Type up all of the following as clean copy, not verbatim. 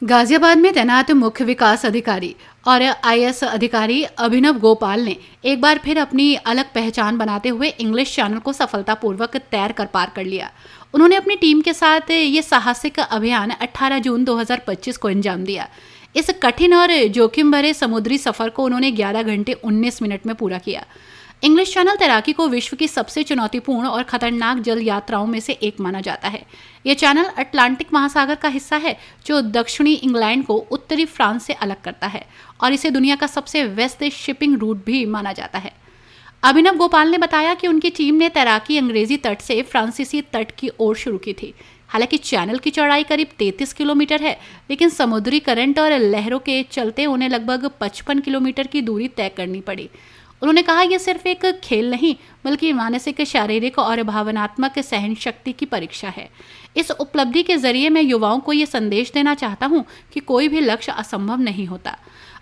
गाजियाबाद में तैनात मुख्य विकास अधिकारी और आईएएस अधिकारी अभिनव गोपाल ने एक बार फिर अपनी अलग पहचान बनाते हुए इंग्लिश चैनल को सफलतापूर्वक तैर कर पार कर लिया। उन्होंने अपनी टीम के साथ ये साहसिक अभियान 18 जून 2025 को अंजाम दिया। इस कठिन और जोखिम भरे समुद्री सफर को उन्होंने 11 घंटे 19 मिनट में पूरा किया। इंग्लिश चैनल तैराकी को विश्व की सबसे चुनौतीपूर्ण और खतरनाक जल यात्राओं में से एक माना जाता है। यह चैनल अटलांटिक महासागर का हिस्सा है जो दक्षिणी इंग्लैंड को उत्तरी फ्रांस से अलग करता है और इसे दुनिया का सबसे व्यस्त शिपिंग रूट भी माना जाता है। अभिनव गोपाल ने बताया कि उनकी टीम ने तैराकी अंग्रेजी तट से फ्रांसीसी तट की ओर शुरू की थी। हालांकि चैनल की चौड़ाई करीब 33 किलोमीटर है, लेकिन समुद्री करंट और लहरों के चलते उन्हें लगभग 55 किलोमीटर की दूरी तय करनी पड़ी। उन्होंने कहा यह सिर्फ एक खेल नहीं बल्कि मानसिक, शारीरिक और भावनात्मक सहन शक्ति की परीक्षा है। इस उपलब्धि के जरिए मैं युवाओं को यह संदेश देना चाहता हूं कि कोई भी लक्ष्य असंभव नहीं होता।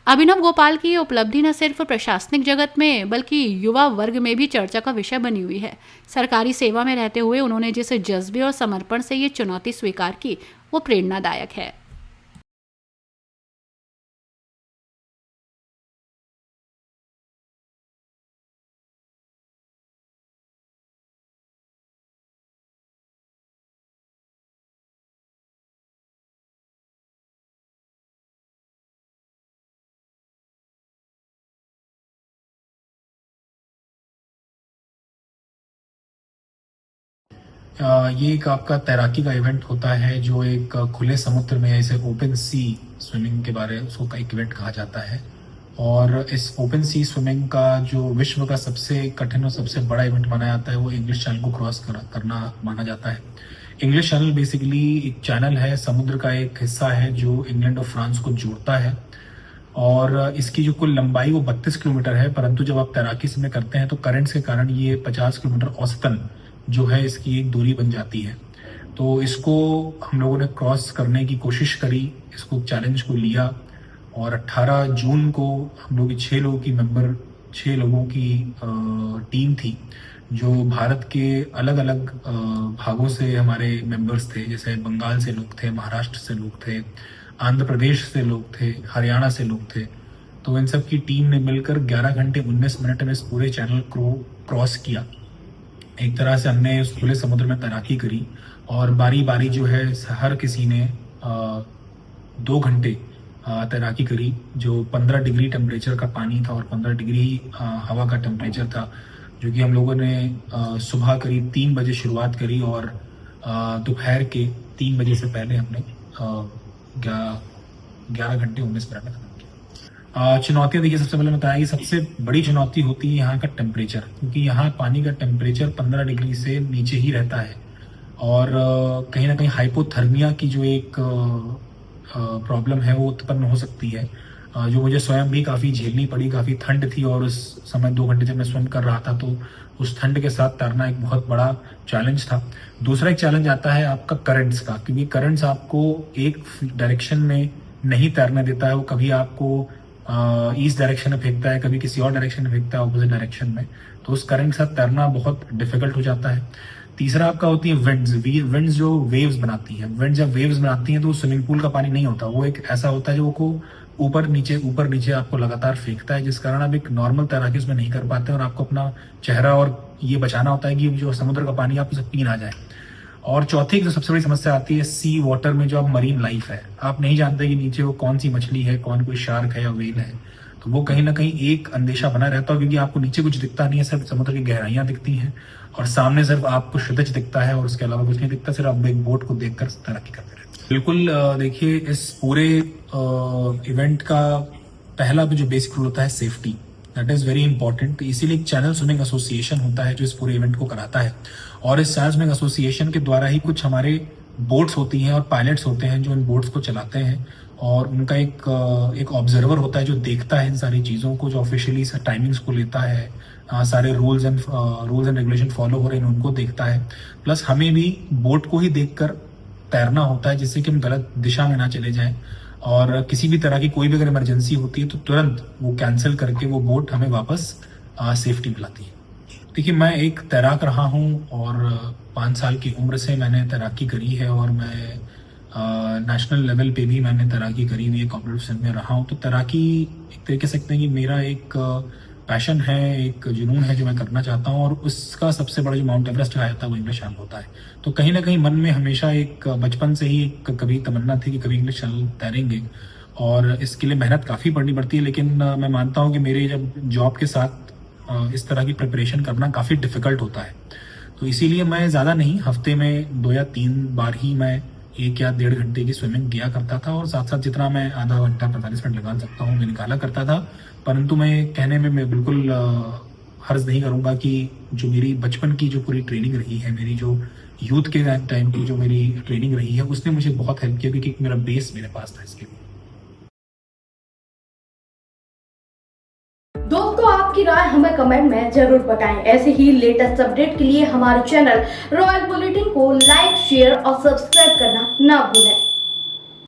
अभिनव गोपाल की ये उपलब्धि न सिर्फ प्रशासनिक जगत में बल्कि युवा वर्ग में भी चर्चा का विषय बनी हुई है। सरकारी सेवा में रहते हुए उन्होंने जिस जज्बे और समर्पण से ये चुनौती स्वीकार की वो प्रेरणादायक है। ये एक आपका तैराकी का इवेंट होता है जो एक खुले समुद्र में, इसे ओपन सी स्विमिंग के बारे में उसको का एक इवेंट कहा जाता है। और इस ओपन सी स्विमिंग का जो विश्व का सबसे कठिन और सबसे बड़ा इवेंट माना जाता है वो इंग्लिश चैनल को क्रॉस करना माना जाता है। इंग्लिश चैनल बेसिकली एक चैनल है, समुद्र का एक हिस्सा है जो इंग्लैंड और फ्रांस को जोड़ता है। और इसकी जो कुल लंबाई वो 32 किलोमीटर है, परंतु जब आप तैराकी समय करते हैं तो करंट्स के कारण ये 50 किलोमीटर औसतन जो है इसकी एक दूरी बन जाती है। तो इसको हम लोगों ने क्रॉस करने की कोशिश करी, इसको चैलेंज को लिया और 18 जून को हम लोग 6 लोगों की टीम थी जो भारत के अलग अलग भागों से हमारे मेंबर्स थे। जैसे बंगाल से लोग थे, महाराष्ट्र से लोग थे, आंध्र प्रदेश से लोग थे, हरियाणा से लोग थे। तो इन सब की टीम ने मिलकर 11 घंटे 19 मिनट में इस पूरे चैनल को क्रॉस किया। एक तरह से हमने उस खुले समुद्र में तैराकी करी और बारी बारी जो है हर किसी ने 2 घंटे तैराकी करी। जो 15 डिग्री टेम्परेचर का पानी था और 15 डिग्री हवा का टेम्परेचर था, जो कि हम लोगों ने सुबह करीब 3 बजे शुरुआत करी और दोपहर के 3 बजे से पहले हमने 11 घंटे 19 मिनट में खत्म किया। चुनौतियां देखिए, सबसे पहले बताया कि सबसे बड़ी चुनौती होती है यहाँ का टेम्परेचर, क्योंकि यहाँ पानी का टेम्परेचर 15 डिग्री से नीचे ही रहता है और कहीं ना कहीं हाइपोथर्मिया की जो एक प्रॉब्लम है वो उत्पन्न हो सकती है, जो मुझे स्वयं भी काफ़ी झेलनी पड़ी। काफ़ी ठंड थी और उस समय 2 घंटे जब मैं स्विम कर रहा था तो उस ठंड के साथ तैरना एक बहुत बड़ा चैलेंज था। दूसरा एक चैलेंज आता है आपका करंट्स का, क्योंकि करंट्स आपको एक डायरेक्शन में नहीं तैरने देता है। वो कभी आपको ईस्ट डायरेक्शन में फेंकता है, कभी किसी और डायरेक्शन में फेंकता है, ऑपोजिट डायरेक्शन में। तो उस करंट के साथ तैरना बहुत डिफिकल्ट हो जाता है। तीसरा आपका होती है विंड्स। विंड्स जो वेव्स बनाती है, विंड जब वेव्स बनाती हैं तो स्विमिंग पूल का पानी नहीं होता, वो एक ऐसा होता है जो को ऊपर नीचे आपको लगातार फेंकता है, जिस कारण आप एक नॉर्मल तैराकी उसमें नहीं कर पाते और आपको अपना चेहरा और ये बचाना होता है कि जो समुद्र का पानी आप उसे पी ना जाए। और चौथी जो सबसे बड़ी समस्या आती है सी वाटर में, जो आप मरीन लाइफ है, आप नहीं जानते कि नीचे वो कौन सी मछली है, कौन कोई शार्क है या वेल है। तो वो कहीं ना कहीं एक अंदेशा बना रहता है, क्योंकि आपको नीचे कुछ दिखता नहीं है, सिर्फ समुद्र की गहराइयां दिखती हैं और सामने सिर्फ आपको क्षितिज दिखता है और उसके अलावा कुछ नहीं दिखता, सिर्फ आप एक बोट को देखकर तैराकी करते रहते हैं। बिल्कुल, देखिए इस पूरे इवेंट का पहला जो बेसिक रूल होता है safety, that is very important. इसीलिए एक चैनल स्विमिंग एसोसिएशन होता है जो इस पूरे इवेंट को कराता है और इस चैनल स्विमिंग एसोसिएशन के द्वारा ही कुछ हमारे बोट्स होती हैं और पायलट्स होते हैं जो इन बोट्स को चलाते हैं और उनका एक ऑब्जर्वर होता है जो देखता है इन सारी चीज़ों को, जो ऑफिशियली टाइमिंग्स को लेता है, सारे रूल्स एंड रेगुलेशन फॉलो हो रहे हैं उनको देखता है। प्लस हमें भी बोट को ही देखकर तैरना होता है जिससे कि हम गलत दिशा में ना चले जाएं और किसी भी तरह की कोई भी अगर इमरजेंसी होती है तो तुरंत वो कैंसिल करके वो बोट हमें वापस सेफ्टी मिलाती है। देखिए, मैं एक तैराक रहा हूँ और 5 साल की उम्र से मैंने तैराकी करी है और मैं नेशनल लेवल पे भी मैंने तैराकी करी हुई है, कॉम्पिटिशन में रहा हूँ। तो तैराकी एक तरीके से सकते हैं कि मेरा एक पैशन है, एक जुनून है जो मैं करना चाहता हूँ, और उसका सबसे बड़ा जो माउंट एवरेस्ट कहा जाता है वो इंग्लिश चैनल होता है। तो कहीं ना कहीं मन में हमेशा एक बचपन से ही एक कभी तमन्ना थी कि कभी इंग्लिश चैनल तैरेंगे, और इसके लिए मेहनत काफ़ी पड़नी पड़ती है। लेकिन मैं मानता हूँ कि मेरे जब जॉब के साथ इस तरह की प्रिपरेशन करना काफ़ी डिफ़िकल्ट होता है। तो इसीलिए मैं ज़्यादा नहीं, हफ्ते में 2 या 3 बार ही मैं 1 या डेढ़ घंटे की स्विमिंग किया करता था, और साथ-साथ जितना मैं आधा घंटा 45 मिनट निकाल सकता हूँ, मैं निकाला करता था। परंतु मैं कहने में मैं बिल्कुल हर्ज़ नहीं करूँगा कि जो मेरी बचपन की जो पूरी ट्रेनिंग रही है, मेरी जो यूथ के टाइम की जो मेरी ट्रेनिंग रही है, उसने मुझे बहुत हेल्प किया, क्योंकि मेरा बेस मेरे पास था इसके लिए। दोस्तों, आपकी राय हमें कमेंट में जरूर बताएं। ऐसे ही लेटेस्ट अपडेट के लिए हमारे चैनल रॉयल बुलेटिन को लाइक, शेयर और सब्सक्राइब करना ना भूलें।